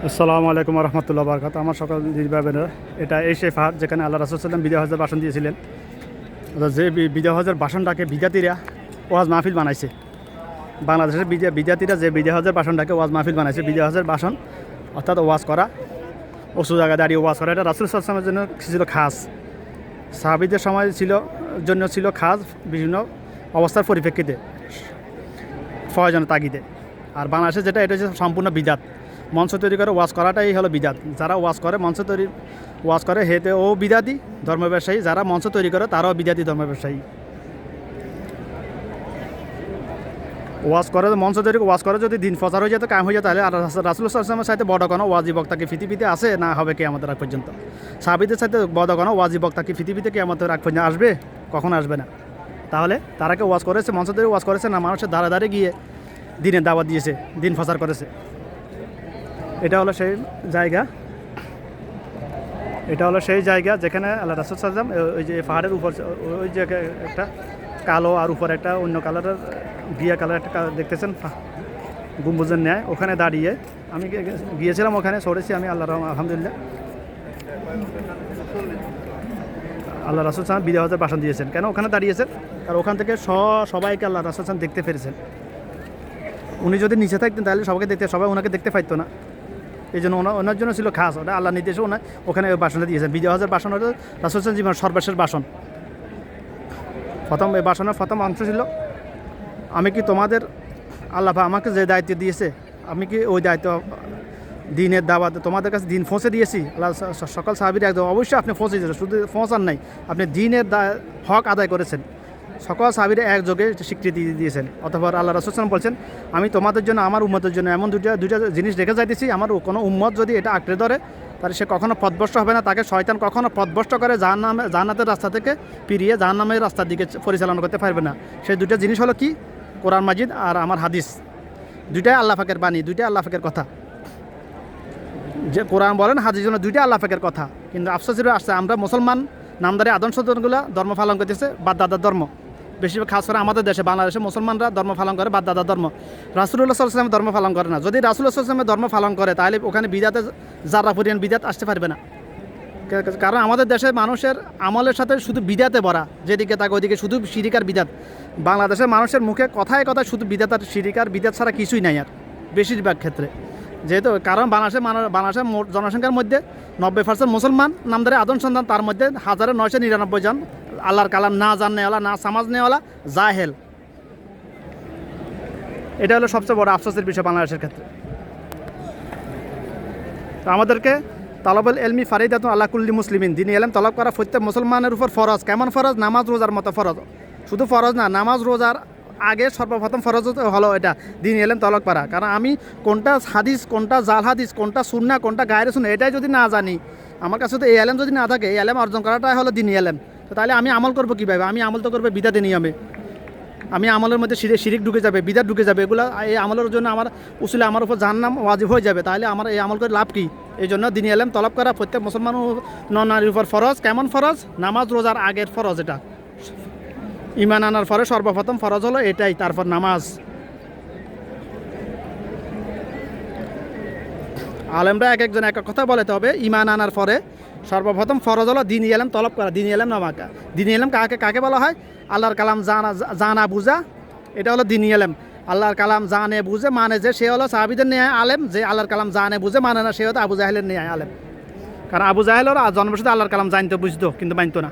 আসসালামু আলাইকুম রহমতুল্লাহ বরকাত। আমার সকল নির্বাচনের এটা এই সেই ফাহাদ যেখানে আল্লাহ রাসূল সাল্লাম বিদায় হজের ভাষণ দিয়েছিলেন। অর্থাৎ যে বিদায় হজের ভাষণটাকে বিদ্যার্থীরা ওয়াজ মাহফিল বানাইছে। বাংলাদেশের বিদ্যার্থীরা যে বিদায় হজের ভাষণটাকে ওয়াজ মাহফিল বানাইছে, বিদায় হজের ভাষণ অর্থাৎ ওয়াজ করা, উঁচু জায়গায় দাঁড়িয়ে ওয়াজ করা, এটা রাসূল সাল্লাল্লাহু আলাইহি ওয়াসাল্লামের জন্য ছিল খাস, সাহাবীদের সময় ছিল খাস বিভিন্ন অবস্থার পরিপ্রেক্ষিতে, প্রয়োজনের তাগিদে। আর বাংলাদেশে যেটা, এটা হচ্ছে সম্পূর্ণ বিদাত। মঞ্চ তৈরি করে ওয়াজ করাটাই হলো বিদাত। যারা ওয়াজ করে ওয়াজ করে হেতে ও বিদাতি ধর্ম ব্যবসায়ী, যারা মঞ্চ তৈরি করে তারাও বিদাতি ধর্ম ব্যবসায়ী। ওয়াজ করে মঞ্চ তৈরি ওয়াজ করে যদি দিন প্রচার হয়ে যেত, কায়েম হয়ে যেত, তাহলে আর রাসূল সাল্লাল্লাহু আলাইহি ওয়াসাল্লামের সাথে বড় কোনো ওয়াজি বক্তা কি পৃথিবীতে আছে না হবে কিয়ামতের আগ পর্যন্ত? সাহাবীদের সাথে বড় কোনো ওয়াজি বক্তা কি পৃথিবীতে কিয়ামতের আগ পর্যন্ত আসবে? কখন আসবে না। তাহলে তারাকে ওয়াজ করেছে, মঞ্চ তৈরি ওয়াজ করেছে না মানুষের ধারে ধারে গিয়ে দিনের দাওয়াত দিয়েছে, দিন প্রচার করেছে। এটা হলো সেই জায়গা যেখানে আল্লাহ রাসূল সাল্লাল্লাহু আলাইহি ওয়াসাল্লাম ওই যে পাহাড়ের উপর, ওই যে একটা কালো আর উপর একটা অন্য কালারের ঘিয়া কালার একটা দেখতেছেন গম্বুজের ন্যায়, ওখানে দাঁড়িয়ে আমি গিয়েছিলাম, ওখানে সরেছি আমি। আলহামদুলিল্লাহ আল্লাহ রাসূল সাল্লাল্লাহু বিদায় হজের ভাষণ দিয়েছেন। কেন ওখানে দাঁড়িয়েছেন? কারণ ওখান থেকে সবাইকে আল্লাহ রাসূল সাল্লাল্লাহু দেখতে পেরেছেন। উনি যদি নিচে থাকতেন তাহলে সবাই ওনাকে দেখতে পাইতো না। এই জন্য ওনার জন্য ছিল খাস, ওটা আল্লাহ নির্দেশে ওখানে ভাষণটা দিয়েছেন। বিদায় হজের ভাষণ হলো রাসূল সাল্লাল্লাহু জীবনের সর্বশেষ ভাষণ। এই ভাষণের প্রথম অংশ ছিল, আমি কি তোমাদের আল্লাহ আমাকে যে দায়িত্ব দিয়েছে, আমি কি ওই দায়িত্ব দিনের দাওয়াত তোমাদের কাছে দিন পৌঁছে দিয়েছি? আল্লাহ সকল সাহাবীরা একদম অবশ্যই আপনি পৌঁছে দিয়েছেন, শুধু পৌঁছান নাই, আপনি দিনের হক আদায় করেছেন। সকল সাহাবীরা একযোগে স্বীকৃতি দিয়েছেন। অথবা আল্লাহ রাসূল সাল্লাল্লাহু বলছেন, আমি তোমাদের জন্য আমার উম্মতের জন্য এমন দুইটা জিনিস রেখে যাইতেছি, আমার কোনো উম্মত যদি এটা আঁকড়ে ধরে তাহলে সে কখনো পথভ্রষ্ট হবে না। তাকে শয়তান কখনো পথভ্রষ্ট করে জান্নাতের রাস্তা থেকে ফিরিয়ে জাহান্নামের রাস্তার দিকে পরিচালনা করতে পারবে না। সেই দুইটা জিনিস হলো কি? কোরআন মাজিদ আর আমার হাদিস। দুইটাই আল্লাহ পাকের বাণী, দুইটাই আল্লাহ পাকের কথা। যে কোরআন বলেন, হাদিস জন্য দুইটাই আল্লাহ পাকের কথা। কিন্তু আফসোস আসছে, আমরা মুসলমান নামদারি আদর্শগুলো ধর্ম পালন করতেছে বাদ দাদার ধর্ম। বেশিরভাগ খাস করে আমাদের দেশে বাংলাদেশে মুসলমানরা ধর্ম পালন করে বাদ দাদার ধর্ম। রাসূলুল্লাহ সাল্লাল্লাহু আলাইহি ওয়াসাল্লাম ধর্ম পালন করে না। যদি রাসূলুল্লাহ সাল্লাল্লাহু আলাইহি ওয়াসাল্লাম ধর্ম পালন করে তাহলে ওখানে বিদাতে যারা পরিমাণ বিদাত আসতে পারবে না। কারণ আমাদের দেশের মানুষের আমলের সাথে শুধু বিদাতে ভরা, যেদিকে থাকে ওইদিকে শুধু শিরিক আর বিদাত। বাংলাদেশের মানুষের মুখে কথায় শুধু বিদাত আর শিরিক আর বিদাত ছাড়া কিছুই নাই আর বেশিরভাগ ক্ষেত্রে। যেহেতু কারণ বাংলাদেশের জনসংখ্যার মধ্যে 90% মুসলমান নামদারি আদম সন্তান, তার মধ্যে 1999 জন আল্লাহর কালাম না জাননেওয়ালা, না সমাজ নেওয়ালা, জাহেল। এটা হলো সবচেয়ে বড় আফসোসের বিষয় বাংলাদেশের ক্ষেত্রে। তো আমাদেরকে তালাবুল ইলমি ফারিদাতুন আলা কুল্লি মুসলিমিন, দিনী ইলম তলব করা প্রত্যেক মুসলমানের উপর ফরজ। কেমন ফরজ? নামাজ রোজার মতো ফরজ। শুধু ফরজ না, নামাজ রোজার আগে সর্বপ্রথম ফরজ হলো এটা দিনী ইলম তলব করা। কারণ আমি কোনটা হাদিস, কোনটা জাল হাদিস, কোনটা সুন্নাহ, কোনটা গায়রে সুন্নাহ, এটাই যদি না জানি, আমার কাছে তো এই ইলম যদি না থাকে, এই ইলম অর্জন করাটাই হলো দিনী ইলম। তো তাহলে আমি আমল করবো কীভাবে? আমি আমল তো করবো বিদাতে নিয়মে। আমি আমলের মধ্যে শিরিক ঢুকে যাবে, বিদাত ঢুকে যাবে। এগুলো এই আমলের জন্য আমার উসুলে আমার উপর জাহান্নাম ওয়াজিব হয়ে যাবে। তাহলে আমার এই আমল করে লাভ কী? এই জন্য দিনী ইলম তলব করা প্রত্যেক মুসলমান নারীর উপর ফরজ। কেমন ফরজ? নামাজ রোজার আগের ফরজ এটা। ঈমান আনার পরে সর্বপ্রথম ফরজ হলো এটাই, তারপর নামাজ। আলেমরা এক একজন এক এক কথা বলে, তবে ঈমান আনার পরে সর্বপ্রথম ফরজ হলো দিনী ইলম তলব করা। দিনী ইলম নামাকা, দিনী ইলম কাকে বলা হয়? আল্লাহর কালাম জানা বুঝা, এটা হলো দিনী ইলম। আল্লাহর কালাম জানে বুঝে মানে যে, সে হলো সাহাবীদের ন্যায় আলেম। যে আল্লাহর কালাম জানে বুঝে মানে না, সে হলো আবু জাহেলের ন্যায় আলেম। কারণ আবু জাহেল ওরা জন্মসূত্রে আল্লাহর কালাম জানতো, বুঝতো, কিন্তু মানতো না।